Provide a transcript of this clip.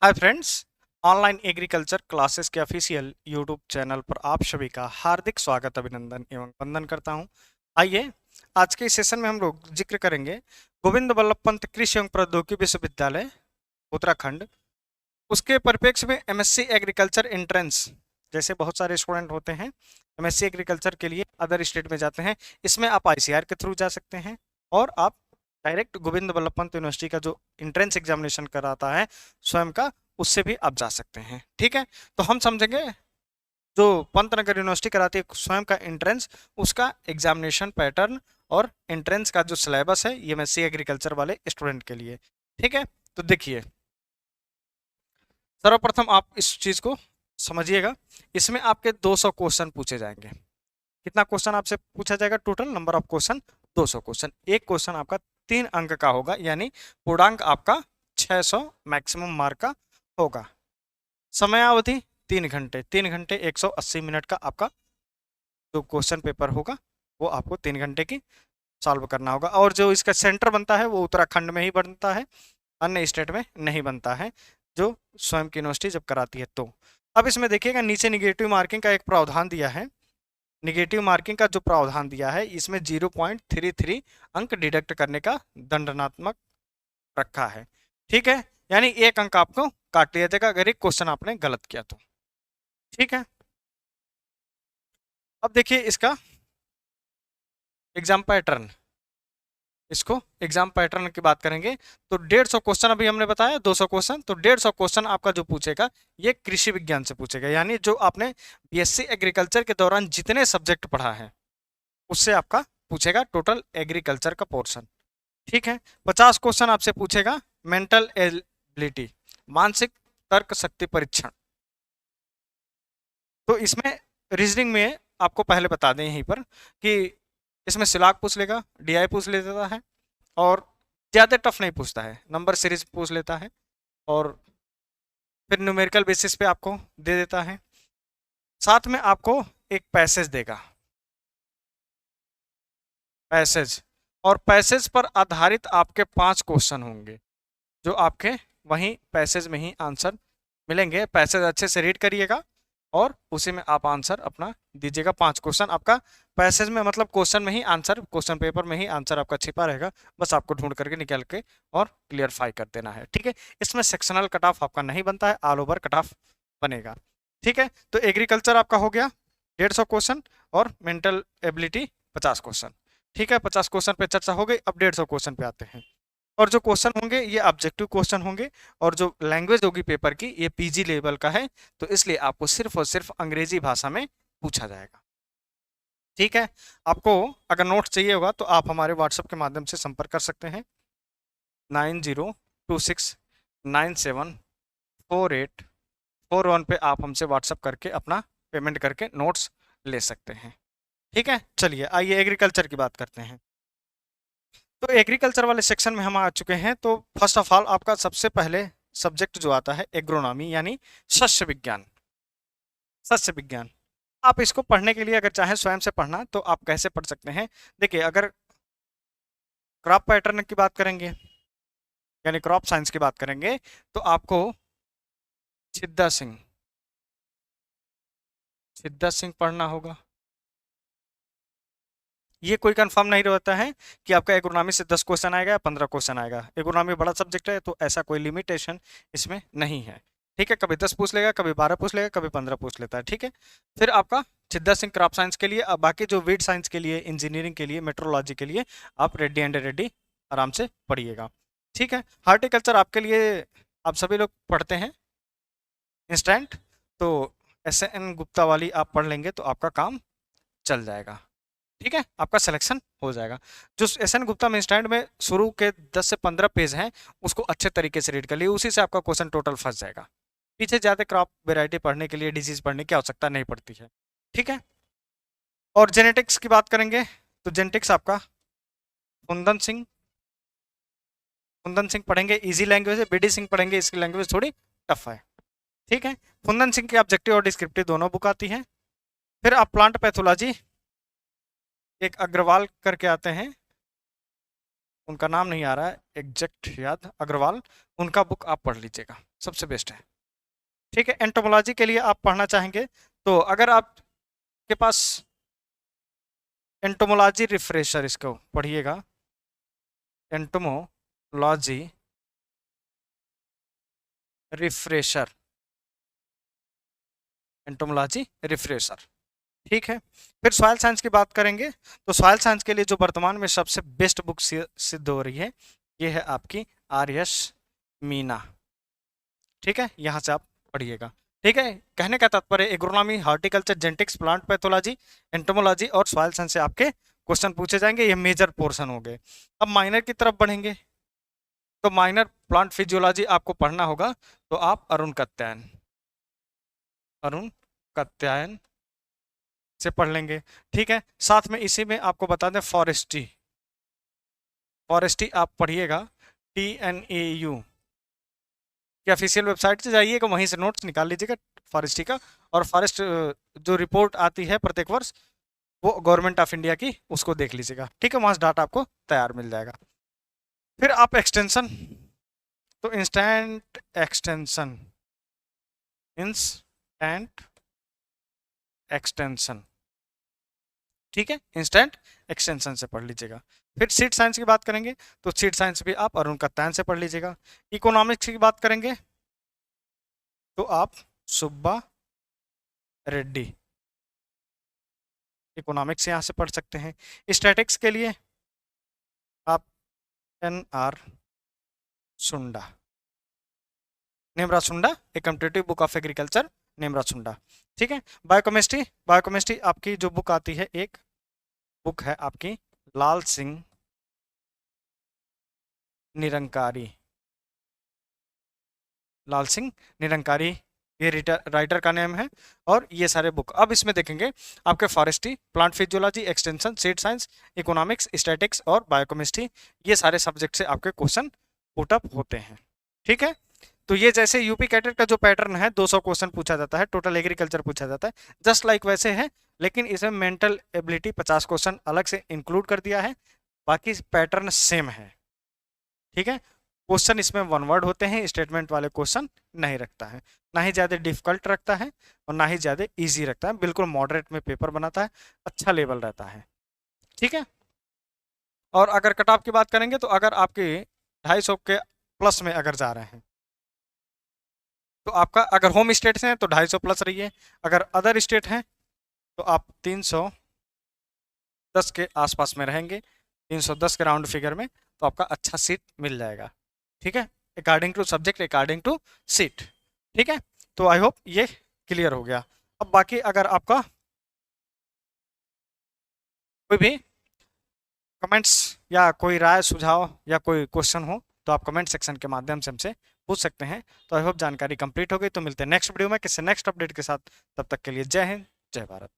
Hi friends, online agriculture classes के official YouTube channel पर आप सभी का हार्दिक स्वागत, अभिनंदन एवं वंदन करता हूं। आइए आज के इस सेशन में हम लोग जिक्र करेंगे गोविंद वल्लभ पंत कृषि एवं प्रौद्योगिकी विश्वविद्यालय उत्तराखंड, उसके परिप्रेक्ष्य में एमएससी एग्रीकल्चर एंट्रेंस। जैसे बहुत सारे स्टूडेंट होते हैं एमएससी एग्रीकल्चर के लिए अदर स्टेट में जाते हैं, इसमें आप आईसीआर के थ्रू जा सकते हैं और आप डायरेक्ट गोविंद वल्लभ पंत यूनिवर्सिटी का जो एंट्रेंस एग्जामिनेशन कराता है स्वयं का, उससे भी आप जा सकते हैं। ठीक है, तो हम समझेंगे जो पंतनगर यूनिवर्सिटी कराती है स्वयं का एंट्रेंस, उसका एग्जामिनेशन पैटर्न और एंट्रेंस का जो सिलेबस है ये एमएससी एग्रीकल्चर वाले स्टूडेंट के लिए। ठीक है, तो देखिए सर्वप्रथम आप इस चीज को समझिएगा। इसमें आपके 200 क्वेश्चन पूछे जाएंगे। कितना क्वेश्चन आपसे पूछा जाएगा? Total number of question 200 question. एक क्वेश्चन आपका 3 अंक का होगा, यानी पूर्णांक आपका 600 मैक्सिमम मार्क का होगा। समयावधि 3 घंटे, 3 घंटे 180 मिनट का आपका जो क्वेश्चन पेपर होगा वो आपको 3 घंटे की सॉल्व करना होगा। और जो इसका सेंटर बनता है वो उत्तराखंड में ही बनता है, अन्य स्टेट में नहीं बनता है, जो स्वयं की यूनिवर्सिटी जब कराती है तो। अब इसमें देखिएगा नीचे निगेटिव मार्किंग का एक प्रावधान दिया है। निगेटिव मार्किंग का जो प्रावधान दिया है इसमें 0.33 अंक डिडक्ट करने का दंडनात्मक रखा है। ठीक है, यानी 1 अंक आपको काट लिया जाएगा अगर एक क्वेश्चन आपने गलत किया तो। ठीक है, अब देखिए इसका एग्जाम पैटर्न। इसको एग्जाम पैटर्न की बात करेंगे तो 150 क्वेश्चन, अभी हमने बताया 200 क्वेश्चन, तो 150 क्वेश्चन आपका जो पूछेगा ये कृषि विज्ञान से पूछेगा, यानी जो आपने बीएससी एग्रीकल्चर के दौरान जितने सब्जेक्ट पढ़ा है उससे आपका पूछेगा, टोटल एग्रीकल्चर का पोर्शन। ठीक है, 50 क्वेश्चन आपसे पूछेगा मेंटल एबिलिटी, मानसिक तर्क शक्ति परीक्षण। तो इसमें रीजनिंग में आपको पहले बता दें यहीं पर कि इसमें सिलाक पूछ लेगा, डीआई पूछ लेता है और ज़्यादा टफ नहीं पूछता है, नंबर सीरीज पूछ लेता है और फिर न्यूमेरिकल बेसिस पे आपको दे देता है। साथ में आपको एक पैसेज देगा, पैसेज, और पैसेज पर आधारित आपके 5 क्वेश्चन होंगे जो आपके वहीं पैसेज में ही आंसर मिलेंगे। पैसेज अच्छे से रीड करिएगा और उसी में आप आंसर अपना दीजिएगा। 5 क्वेश्चन आपका पैसेज में, मतलब क्वेश्चन में ही आंसर, क्वेश्चन पेपर में ही आंसर आपका छिपा रहेगा, बस आपको ढूंढ करके निकाल के और क्लियरफाई कर देना है। ठीक है, इसमें सेक्शनल कट ऑफ आपका नहीं बनता है, ऑल ओवर कट ऑफ बनेगा। ठीक है, तो एग्रीकल्चर आपका हो गया 150 क्वेश्चन और मेंटल एबिलिटी 50 क्वेश्चन। ठीक है, 50 क्वेश्चन पे चर्चा हो गई। अब 150 क्वेश्चन पे आते हैं, और जो क्वेश्चन होंगे ये ऑब्जेक्टिव क्वेश्चन होंगे, और जो लैंग्वेज होगी पेपर की ये पीजी लेवल का है, तो इसलिए आपको सिर्फ और सिर्फ अंग्रेजी भाषा में पूछा जाएगा। ठीक है, आपको अगर नोट्स चाहिए होगा तो आप हमारे व्हाट्सएप के माध्यम से संपर्क कर सकते हैं। 9026974841 पे आप हमसे व्हाट्सएप करके अपना पेमेंट करके नोट्स ले सकते हैं। ठीक है, चलिए आइए एग्रीकल्चर की बात करते हैं। तो एग्रीकल्चर वाले सेक्शन में हम आ चुके हैं। तो फर्स्ट ऑफ ऑल आपका सबसे पहले सब्जेक्ट जो आता है एग्रोनॉमी, यानी शस्य विज्ञान। शस्य विज्ञान आप इसको पढ़ने के लिए अगर चाहें स्वयं से पढ़ना तो आप कैसे पढ़ सकते हैं? देखिए, अगर क्रॉप पैटर्न की बात करेंगे यानी क्रॉप साइंस की बात करेंगे तो आपको छिद्दा सिंह छिद्दा सिंह पढ़ना होगा। ये कोई कंफर्म नहीं रहता है कि आपका एग्रोनॉमी से 10 क्वेश्चन आएगा या 15 क्वेश्चन आएगा। एग्रोनॉमी बड़ा सब्जेक्ट है तो ऐसा कोई लिमिटेशन इसमें नहीं है। ठीक है, कभी 10 पूछ लेगा, कभी 12 पूछ लेगा, कभी 15 पूछ लेता है। ठीक है, फिर आपका सिद्धा सिंह क्रॉप साइंस के लिए, अब बाकी जो वीड साइंस के लिए, इंजीनियरिंग के लिए, मेट्रोलॉजी के लिए आप रेड्डी एंड रेड्डी आराम से पढ़िएगा। ठीक है, हार्टिकल्चर आपके लिए आप सभी लोग पढ़ते हैं इंस्टेंट, तो SN गुप्ता वाली आप पढ़ लेंगे तो आपका काम चल जाएगा। ठीक है, आपका सिलेक्शन हो जाएगा। जो SN गुप्ता में स्टैंड में शुरू के 10 से 15 पेज हैं उसको अच्छे तरीके से रीड कर लिए, उसी से आपका क्वेश्चन टोटल फंस जाएगा। पीछे जाते क्रॉप वेराइटी पढ़ने के लिए, डिजीज पढ़ने की आवश्यकता नहीं पड़ती है। ठीक है, और जेनेटिक्स की बात करेंगे तो जेनेटिक्स आपका कुंदन सिंह कुंदन सिंह पढ़ेंगे, इजी लैंग्वेज है। BD सिंह पढ़ेंगे, इसकी लैंग्वेज थोड़ी टफ है। ठीक है, कुंदन सिंह की ऑब्जेक्टिव और डिस्क्रिप्टिव दोनों बुक आती हैं। फिर आप प्लांट पैथोलॉजी, एक अग्रवाल करके आते हैं, उनका नाम नहीं आ रहा है एग्जैक्ट याद, अग्रवाल, उनका बुक आप पढ़ लीजिएगा, सबसे बेस्ट है। ठीक है, एंटोमोलॉजी के लिए आप पढ़ना चाहेंगे तो अगर आपके पास एंटोमोलॉजी रिफ्रेशर, इसको पढ़िएगा, एंटोमोलॉजी रिफ्रेशर, एंटोमोलॉजी रिफ्रेशर। ठीक है, फिर सॉइल साइंस की बात करेंगे तो सॉइल साइंस के लिए जो वर्तमान में सबसे बेस्ट बुक सिद्ध हो रही है ये है आपकी आर.एस. मीना। ठीक है, यहाँ से आप पढ़िएगा। ठीक है, कहने का तात्पर्य agronomy, horticulture, genetics, plant pathology, entomology और सॉइल साइंस से आपके क्वेश्चन पूछे जाएंगे, ये मेजर पोर्शन हो गए। अब माइनर की तरफ बढ़ेंगे तो माइनर प्लांट फिजियोलॉजी आपको पढ़ना होगा, तो आप अरुण कात्यायन से पढ़ लेंगे। ठीक है, साथ में इसी में आपको बता दें फॉरेस्ट्री आप पढ़िएगा, TNAU की ऑफिशियल वेबसाइट से जाइएगा, वहीं से नोट्स निकाल लीजिएगा फॉरेस्ट्री का, और फॉरेस्ट जो रिपोर्ट आती है प्रत्येक वर्ष वो गवर्नमेंट ऑफ इंडिया की, उसको देख लीजिएगा। ठीक है, वहाँ से डाटा आपको तैयार मिल जाएगा। फिर आप एक्सटेंशन, तो इंस्टेंट एक्सटेंशन, ठीक है, इंस्टेंट एक्सटेंशन से पढ़ लीजिएगा। फिर सीड साइंस की बात करेंगे तो सीड साइंस भी आप अरुण कात्यायन से पढ़ लीजिएगा। इकोनॉमिक्स की बात करेंगे तो आप सुब्बा रेड्डी इकोनॉमिक्स यहाँ से पढ़ सकते हैं। स्टैटिक्स के लिए आप NR सुंडा, नेमरा सुंडा, a competitive book of agriculture, नेमरा सुंडा। ठीक है, बायोकेमिस्ट्री आपकी जो बुक आती है, एक बुक है आपकी लाल सिंह निरंकारी, ये राइटर का नेम है, और ये सारे बुक। अब इसमें देखेंगे आपके forestry, plant physiology, extension, seed science, economics, statics और बायोकेमिस्ट्री, ये सारे सब्जेक्ट से आपके क्वेश्चन पुट अप होते हैं। ठीक है, तो ये जैसे यूपी कैडेट का जो पैटर्न है 200 क्वेश्चन पूछा जाता है, टोटल एग्रीकल्चर पूछा जाता है, जस्ट लाइक वैसे है, लेकिन इसमें मेंटल एबिलिटी 50 क्वेश्चन अलग से इंक्लूड कर दिया है, बाकी पैटर्न सेम है। ठीक है, क्वेश्चन इसमें वन वर्ड होते हैं, स्टेटमेंट वाले क्वेश्चन नहीं रखता है, ना ही ज़्यादा डिफिकल्ट रखता है और ना ही ज़्यादा इजी रखता है, बिल्कुल मॉडरेट में पेपर बनाता है, अच्छा लेवल रहता है। ठीक है, और अगर कट ऑफ की बात करेंगे तो अगर आपके 250 के प्लस में अगर जा रहे हैं तो आपका, अगर होम स्टेट से हैं तो 250 प्लस रही है, अगर अदर स्टेट हैं तो आप 310 के आसपास में रहेंगे, 310 के राउंड फिगर में, तो आपका अच्छा सीट मिल जाएगा। ठीक है, according to subject, according to seat. ठीक है, तो आई होप ये क्लियर हो गया। अब बाकी अगर आपका कोई भी कमेंट्स या कोई राय सुझाव या कोई क्वेश्चन हो तो आप कमेंट सेक्शन के माध्यम से हमसे पूछ सकते हैं। तो आई होप जानकारी कंप्लीट हो गई, तो मिलते हैं नेक्स्ट वीडियो में किसी नेक्स्ट अपडेट के साथ, तब तक के लिए जय हिंद, जय भारत।